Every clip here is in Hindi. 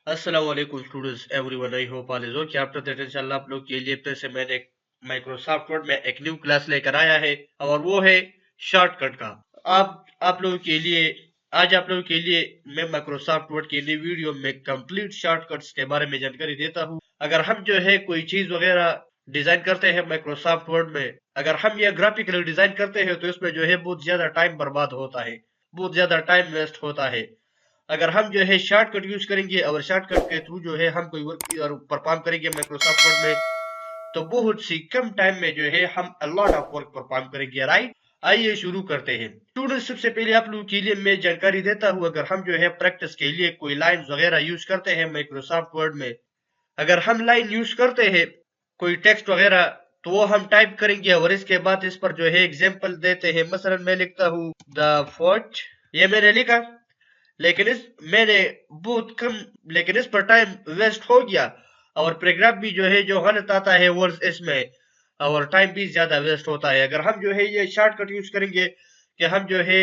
अस्सलाम वालेकुम students everyone, I hope all is okay. After that इंशाल्लाह आप लोग के लिए फिर से मैंने माइक्रोसॉफ्ट वर्ड में एक न्यू क्लास लेकर आया है और वो है शॉर्टकट का। आप लोगों के लिए आज आप लोगों के लिए मैं माइक्रोसॉफ्ट वर्ड की नई वीडियो में कंप्लीट शॉर्टकट्स के बारे में जानकारी देता हूँ। अगर हम जो है कोई चीज वगैरह डिजाइन करते हैं माइक्रोसॉफ्ट वर्ड में, अगर हम ये ग्राफिकल डिजाइन करते हैं तो इसमें जो है बहुत ज्यादा टाइम बर्बाद होता है, बहुत ज्यादा टाइम वेस्ट होता है। अगर हम जो है शॉर्टकट यूज करेंगे और शॉर्टकट के थ्रू जो है हम कोई वर्क परफॉर्म करेंगे माइक्रोसॉफ्ट वर्ड में, तो बहुत सी कम टाइम में जो है हम लॉट ऑफ वर्क परफॉर्म करेंगे, राइट। आइए शुरू करते हैं स्टूडेंट। सबसे पहले आप लोगों के लिए मैं जानकारी देता हूँ। अगर हम जो है प्रैक्टिस के लिए कोई लाइन वगैरह यूज करते हैं माइक्रोसॉफ्ट वर्ड में, अगर हम लाइन यूज करते हैं कोई टेक्स्ट वगैरह, तो वो हम टाइप करेंगे और इसके बाद इस पर जो है एग्जाम्पल देते हैं। मसलन मैं लिखता हूँ द फोर्ट, ये मैंने लिखा, लेकिन इस मैंने बहुत कम, लेकिन इस पर टाइम वेस्ट हो गया और पैराग्राफ भी जो है जो गलत आता है वर्ड्स इसमें, और टाइम भी ज्यादा वेस्ट होता है। अगर हम जो है ये शॉर्टकट यूज करेंगे कि हम जो है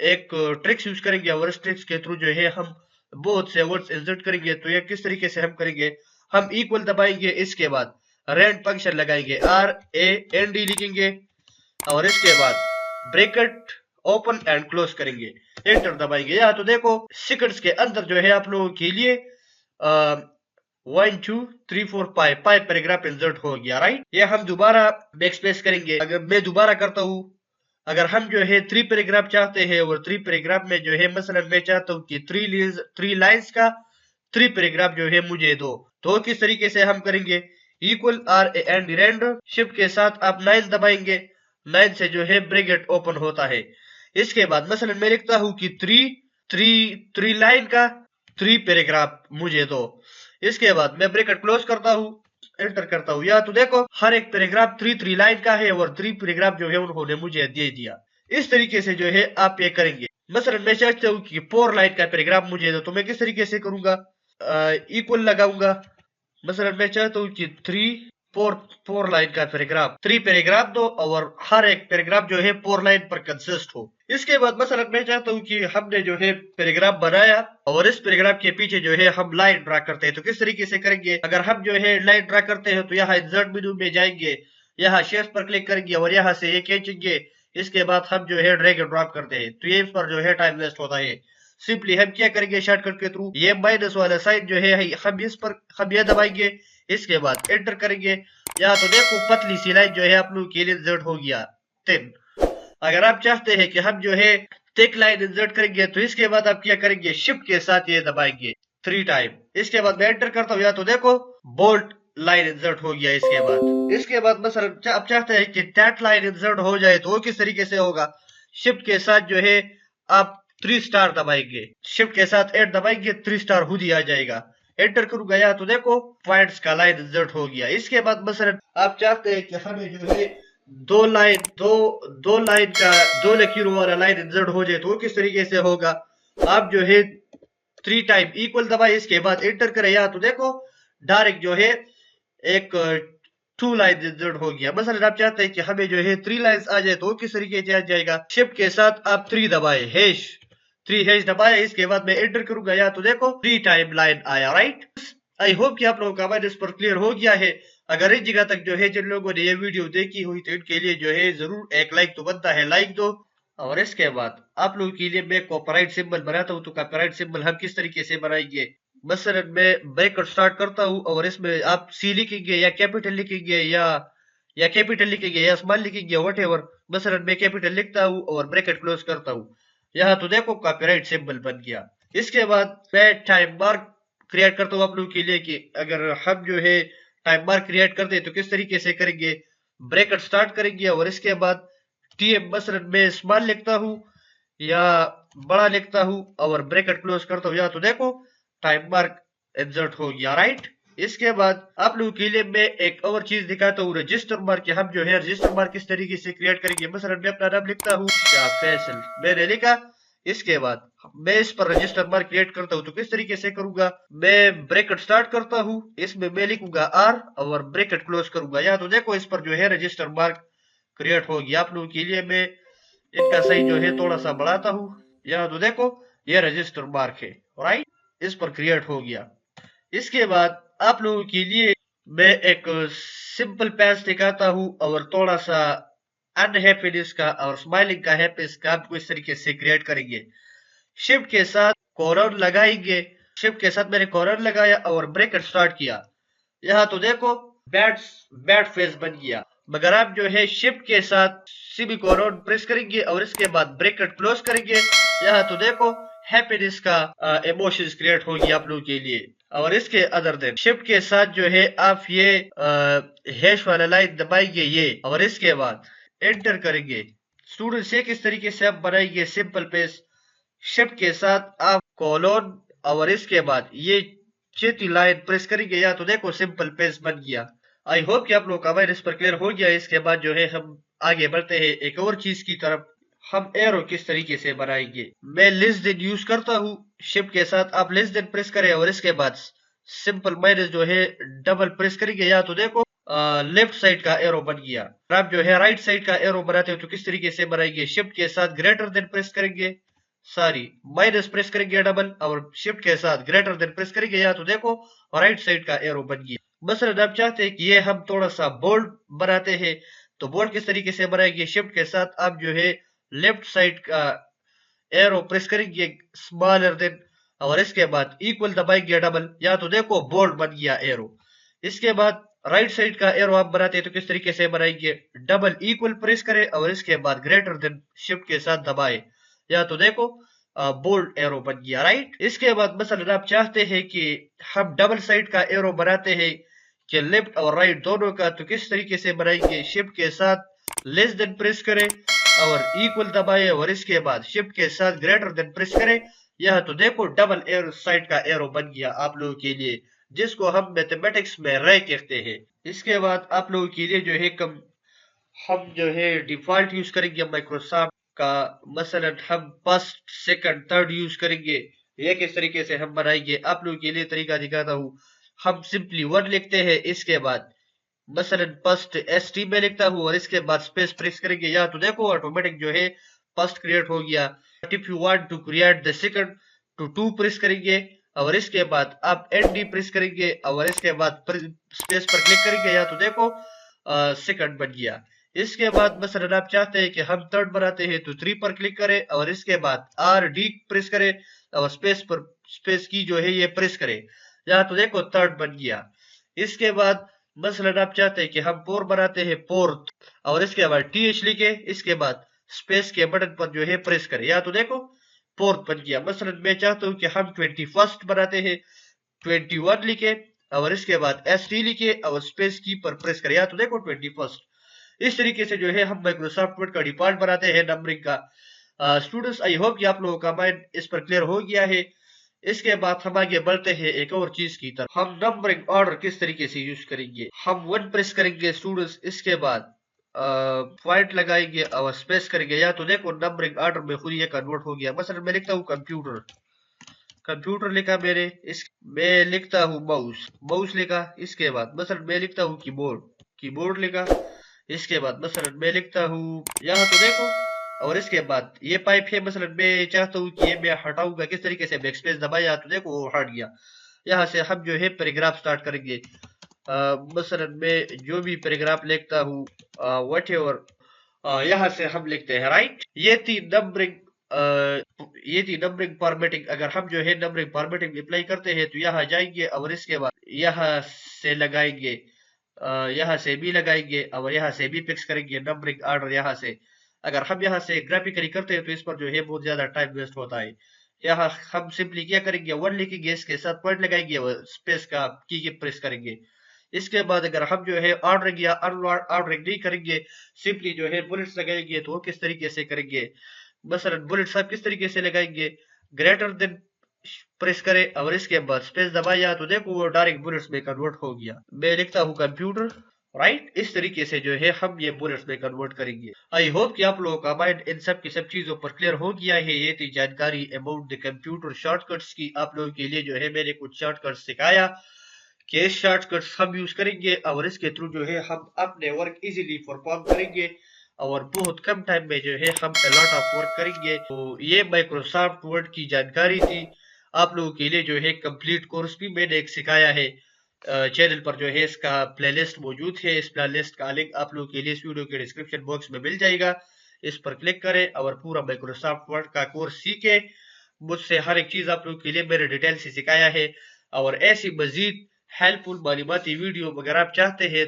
एक ट्रिक्स यूज करेंगे और इस ट्रिक्स के थ्रू जो है हम बहुत से वर्ड्स इंसर्ट करेंगे, तो ये किस तरीके से हम करेंगे। हम इक्वल दबाएंगे, इसके बाद रेंड फंक्शन लगाएंगे, RAND लिखेंगे और इसके बाद ब्रैकेट ओपन एंड क्लोज करेंगे, एंटर दबाएंगे। या तो देखो सेकंड्स के अंदर जो है आप लोगों के लिए 1 2 3 4 5 पैराग्राफ इंसर्ट हो गया, राइट। ये हम दोबारा बैक स्पेस करेंगे। अगर मैं दोबारा करता हूँ, अगर हम जो है 3 पैराग्राफ चाहते हैं और 3 पैराग्राफ में जो है मसलन मैं चाहता हूँ कि 3 लाइंस का 3 पैराग्राफ जो है मुझे दो, तो किस तरीके से हम करेंगे। इक्वल RAND शिफ्ट के साथ आप 9 दबाएंगे, 9 से जो है ब्रैकेट ओपन होता है। इसके बाद मसलन मैं लिखता हूँ कि 3 लाइन का 3 पैराग्राफ मुझे दो। इसके बाद मैं ब्रैकेट क्लोज करता हूँ, एंटर करता हूँ। या तो देखो हर एक पैराग्राफ 3 लाइन का है और 3 पैराग्राफ जो है उन्होंने मुझे दे दिया। इस तरीके से जो है आप ये करेंगे। मसलन मैं चाहता हूँ कि 4 लाइन का पैराग्राफ मुझे दो, तो मैं किस तरीके से करूंगा, इक्वल लगाऊंगा। मसलन मैं चाहता हूँ कि 4 लाइन का पैराग्राफ 3 पैराग्राफ दो और हर एक पैराग्राफ जो है 4 लाइन पर कंसिस्ट हो। इसके बाद मसलन मैं चाहता हूँ कि हमने जो है पैराग्राफ बनाया और इस पैराग्राफ के पीछे जो है हम लाइन ड्रा करते हैं, तो किस तरीके से करेंगे। अगर हम जो है लाइन ड्रा करते हैं तो यहाँ इंसर्ट मेनू में जाएंगे, यहाँ शेप्स पर क्लिक करेंगे और यहाँ से ये खींचेंगे। इसके बाद हम जो है ड्रैग एंड ड्रॉप करते हैं, तो ये इस पर जो है टाइम वेस्ट होता है। सिंपली हम क्या करेंगे शॉर्टकट के थ्रू, ये माइनस वाला साइन जो है हम इस पर हम ये दबाएंगे, इसके बाद एंटर करेंगे। या तो देखो पतली सी लाइन जो है आप लोगों के लिए इंसर्ट हो गया 10। अगर आप चाहते हैं कि हम जो है थिक लाइन इंसर्ट करेंगे, तो इसके बाद आप क्या करेंगे, शिफ्ट के साथ ये दबाएंगे 3 टाइम। इसके बाद मैं एंटर करता हूँ, या तो देखो बोल्ड लाइन इंसर्ट हो गया। इसके बाद मसलन आप चाहते हैं कि टैट लाइन इंसर्ट हो जाए, तो वो किस तरीके से होगा। शिफ्ट के साथ जो है आप 3 स्टार दबाएंगे, शिफ्ट के साथ 8 दबाएंगे, 3 स्टार खुद ही आ जाएगा। एंटर करूंगा, या तो देखो पॉइंट्स का लाइन इंसर्ट हो गया। इसके बाद मसलन आप चाहते हैं कि हमें जो है दो लाइन का 2 लकीरों वाला लाइन इंसर्ट हो जाए, तो वो किस तरीके से होगा। आप जो है 3 टाइम इक्वल दबाए, इसके बाद एंटर करें। या तो देखो डायरेक्ट जो है एक 2 लाइन इंसर्ट हो गया। मसलन आप चाहते हैं कि हमें जो है 3 लाइंस आ जाए, तो वो किस तरीके से आ जाएगा। शिफ्ट के साथ आप 3 दबाए, हैश 3 हैश दबाया, इसके बाद मैं एंटर करूंगा। या तो देखो 3 टाइम लाइन आया, राइट। आई होप कि आप लोगों का माइंड इस पर क्लियर हो गया है। अगर इस जगह तक जो है जिन लोगों ने ये वीडियो देखी हुई तो इनके लिए जो है जरूर एक लाइक तो बनता है, लाइक दो। और इसके बाद आप लोगों के लिए मैं कॉपीराइट सिंबल बनाता हूँ, तो कॉपीराइट सिंबल हम किस तरीके से बनाएंगे। मसलन मैं ब्रैकेट स्टार्ट करता हूँ और इसमें आप सी लिखेंगे या कैपिटल लिखेंगे या कैपिटल लिखेंगे या स्मॉल लिखेंगे, व्हाटएवर। मसलन मैं कैपिटल लिखता हूँ और ब्रैकेट क्लोज करता हूँ। यहाँ तो देखो कॉपीराइट सिंबल बन गया। इसके बाद मैं टाइम मार्क क्रिएट करता हूँ आप लोगों के लिए कि अगर हम जो है टाइम मार्क क्रिएट करते हैं तो किस तरीके से करेंगे। ब्रैकेट स्टार्ट करेंगे और इसके बाद TM मसलन मैं स्मॉल लिखता हूँ या बड़ा लिखता हूँ और ब्रैकेट क्लोज करता हूँ। या तो देखो टाइम मार्क इंसर्ट हो गया, राइट। इसके बाद आप लोगों के लिए मैं एक और चीज दिखाता हूँ, रजिस्टर मार्क। हम जो है रजिस्टर मार्क किस तरीके से क्रिएट करेंगे। मसलन मैं अपना नाम लिखता हूँ क्या फैसल, मैंने लिखा। इसके बाद मैं इस पर रजिस्टर मार्क क्रिएट करता हूँ, तो किस तरीके से करूंगा। मैं ब्रैकेट स्टार्ट करता हूँ, इसमें मैं लिखूंगा R और ब्रैकेट क्लोज करूंगा। या तो देखो इस पर जो है रजिस्टर मार्क क्रिएट हो गया। आप लोगों के लिए मैं इनका साइज जो है थोड़ा सा बढ़ाता हूँ। या तो देखो ये रजिस्टर मार्क है, राइट, इस पर क्रिएट हो गया। इसके बाद आप लोगों के लिए मैं एक सिंपल पैच दिखाता हूँ और थोड़ा सा अनहैप्पीनेस का और स्माइलिंग का हैप्पीनेस का आपको इस तरीके से क्रिएट करेंगे। शिफ्ट के साथ कॉर्नर लगाएंगे। शिफ्ट के साथ मैंने कॉर्नर लगाया और ब्रैकेट स्टार्ट किया। यहाँ तो देखो बैट बैट फेस बन गया। मगर आप जो है शिफ्ट के साथ सिमी कॉर्नर प्रेस करेंगे और इसके बाद ब्रैकेट क्लोज करेंगे। यहाँ तो देखो हैप्पीनेस का इमोशंस क्रिएट होगी आप लोगों के लिए। और इसके अदर देन शिफ्ट के साथ जो है आप ये हैश वाला लाइन दबाएंगे ये और इसके बाद एंटर करेंगे। स्टूडेंट्स ये किस तरीके से आप बनाएंगे सिंपल पेज। शिफ्ट के साथ आप कॉलन और इसके बाद ये चेती लाइन प्रेस करेंगे। या तो देखो सिंपल पेज बन गया। आई होप कि आप लोगों का माइंड इस पर क्लियर हो गया। इसके बाद जो है हम आगे बढ़ते हैं एक और चीज की तरफ। हम एरो किस तरीके से बनाएंगे। मैं लेस देन यूज करता हूँ। शिफ्ट के साथ आप लेस देन प्रेस करें और इसके बाद सिंपल माइनस जो है डबल प्रेस करेंगे। या तो देखो लेफ्ट साइड का एरो बन गया। आप जो है राइट साइड का एरो बनाते हो तो किस तरीके से बनाएंगे। शिफ्ट के साथ ग्रेटर देन प्रेस करेंगे, सॉरी माइनस प्रेस करेंगे डबल और शिफ्ट के साथ ग्रेटर देन प्रेस करेंगे। या तो देखो राइट साइड का एरो बन गया। मसलन आप चाहते हैं कि ये हम थोड़ा सा बोल्ड बनाते हैं तो बोल्ड किस तरीके से बनाएंगे। शिफ्ट के साथ आप जो है लेफ्ट साइड का एरो प्रेस करेंगे स्मॉलर देन और इसके बाद इक्वल दबाएंगे डबल। या तो देखो बोल्ड बन गया एरो। इसके बाद राइट साइड का एरो आप बनाते हैं तो किस तरीके से बनाएंगे। डबल इक्वल प्रेस करें और इसके बाद ग्रेटर देन शिफ्ट के साथ दबाए। या तो देखो बोल्ड एरो बन गया राइट। इसके बाद मसलन आप चाहते हैं कि हम डबल साइड का एरो बनाते हैं कि लेफ्ट और राइट दोनों का तो किस तरीके से बनाएंगे। शिफ्ट के साथ लेस देन प्रेस करें और इक्वल दबाए और इसके बाद शिफ्ट के साथ ग्रेटर देन प्रेस करें। यह तो देखो डबल एरो साइड का एरो बन गया आप लोगों के लिए, जिसको हम मैथमेटिक्स में रे कहते हैं। इसके बाद आप लोगों के लिए जो है हम जो है डिफॉल्ट यूज करेंगे माइक्रोसॉफ्ट का। मसलन हम फर्स्ट सेकंड थर्ड यूज करेंगे। ये किस तरीके से हम बनाएंगे आप लोगों के लिए तरीका दिखाता हूँ। हम सिंपली वर्ड लिखते हैं, इसके बाद मसलन फर्स्ट एस टी में लिखता हूँ और इसके बाद स्पेस प्रेस करेंगे। या तो देखो ऑटोमेटिक जो है फर्स्ट क्रिएट हो गया। If you want to create the second तो टू प्रेस करेंगे और इसके बाद आप एन डी प्रेस करेंगे और इसके बाद स्पेस पर क्लिक करेंगे। या तो देखो सेकंड बन गया। इसके बाद मसलन आप चाहते हैं कि हम थर्ड बनाते हैं तो 3 पर क्लिक करें और इसके बाद आर डी प्रेस करें और स्पेस की जो है ये प्रेस करें। या तो देखो थर्ड बन गया। इसके बाद मसलन आप चाहते हैं कि हम फोर बनाते हैं फोर्थ और इसके बाद टी एच लिखे, इसके बाद स्पेस के बटन पर जो है प्रेस करें। या तो देखो फोर्थ बन गया। मसलन मैं चाहता हूँ कि हम 21 बनाते हैं 21 लिखे और इसके बाद एस टी लिखे और स्पेस की पर प्रेस करें। या तो देखो 21। इस तरीके से जो है हम माइक्रोसॉफ्ट वर्ड का डिफॉल्ट बनाते हैं नंबरिंग का। स्टूडेंट्स आई होप कि आप लोगों का माइंड इस पर क्लियर हो गया है। इसके बाद हम आगे बढ़ते हैं एक और चीज की तरफ। हम नंबरिंग ऑर्डर किस तरीके से यूज करेंगे। हम 1 प्रेस करेंगे स्टूडेंट्स, इसके बाद पॉइंट लगाएंगे और स्पेस करेंगे। या तो देखो नंबरिंग ऑर्डर में खुद ये कन्वर्ट हो गया। मसलन मैं लिखता हूँ कंप्यूटर, कंप्यूटर लिखा मेरे, इस मैं लिखता हूँ माउस, माउस लिखा। इसके बाद मसलन मैं लिखता हूँ कीबोर्ड, कीबोर्ड लिखा। इसके बाद मसलन मैं लिखता हूँ यहाँ तो देखो और इसके बाद ये पाइप है। मसलन मैं चाहता हूँ कि ये मैं हटाऊंगा किस तरीके से, बैकस्पेस दबाया तो देखो वो हट गया। यहाँ से हम जो है पैराग्राफ स्टार्ट करेंगे। मसलन मैं जो भी पैराग्राफ लिखता हूँ व्हाटएवर यहाँ से हम लिखते हैं राइट। ये थी नंबरिंग फॉर्मेटिंग। अगर हम जो है नंबरिंग फॉर्मेटिंग अप्लाई करते हैं तो यहाँ जाएंगे और इसके बाद यहाँ से लगाएंगे, यहाँ से भी लगाएंगे और यहाँ से भी फिक्स करेंगे नंबरिंग ऑर्डर। यहाँ से अगर हम यहाँ से ग्राफिकली करते हैं तो इस पर जो है बहुत ज्यादा टाइम वेस्ट होता है। यहाँ हम सिंपली क्या करेंगे, 1 लिखेंगे, इसके साथ पॉइंट लगाएंगे और स्पेस का की प्रेस करेंगे। इसके बाद अगर हम जो है ऑर्डरिंग या अनऑर्डरिंग नहीं करेंगे, सिंपली जो है बुलेट्स लगाएंगे तो वो किस तरीके से करेंगे। मसलन बुलेट्स आप किस तरीके से लगाएंगे, ग्रेटर देन प्रेस करें और इसके बाद स्पेस दबाया तो देखो वो डायरेक्ट बुलेट्स में कन्वर्ट हो गया। मैं लिखता हूँ कंप्यूटर राइट। इस तरीके से जो है हम ये बुलेट्स में कन्वर्ट करेंगे। आई होप कि आप लोगों का माइंड इन सब की सब चीजों पर क्लियर हो गया है। ये थी जानकारी अबाउट द कंप्यूटर शॉर्टकट्स की। आप लोगों के लिए जो है मैंने कुछ शॉर्टकट्स सिखाया कि इस शॉर्टकट्स हम यूज करेंगे और इसके थ्रू जो है हम अपने वर्क इजीली परफॉर्म करेंगे और बहुत कम टाइम में जो है हम लॉट ऑफ वर्क करेंगे। तो ये माइक्रोसॉफ्ट वर्ड की जानकारी थी। आप लोगों के लिए जो है कंप्लीट कोर्स भी मैंने एक सिखाया है। चैनल पर जो है इसका प्लेलिस्ट मौजूद है। इस प्लेलिस्ट का लिंक आप लोगों के लिए इस वीडियो के डिस्क्रिप्शन बॉक्स में मिल जाएगा। इस पर क्लिक करें और पूरा माइक्रोसॉफ्ट वर्ड का कोर्स सीखें। मुझसे हर एक चीज आप लोगों के लिए मैंने डिटेल से सिखाया है। और ऐसी मजीद हेल्पफुल मालूमाती वीडियो अगर आप चाहते हैं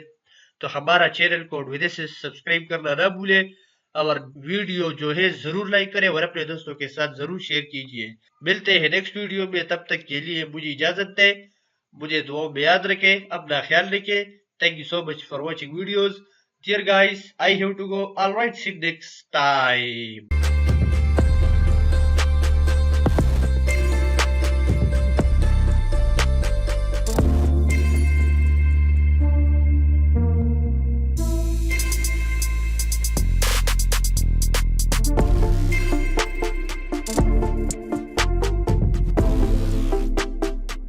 तो हमारा चैनल को विदेश से सब्सक्राइब करना ना भूलें। और वीडियो जो है जरूर लाइक करें और अपने दोस्तों के साथ जरूर शेयर कीजिए। मिलते हैं नेक्स्ट वीडियो में, तब तक के लिए मुझे इजाजत दें। मुझे दुआओं में याद रखें, अपना ख्याल रखें। Thank you so much for watching videos. Dear guys, I have to go. Alright, see you next time.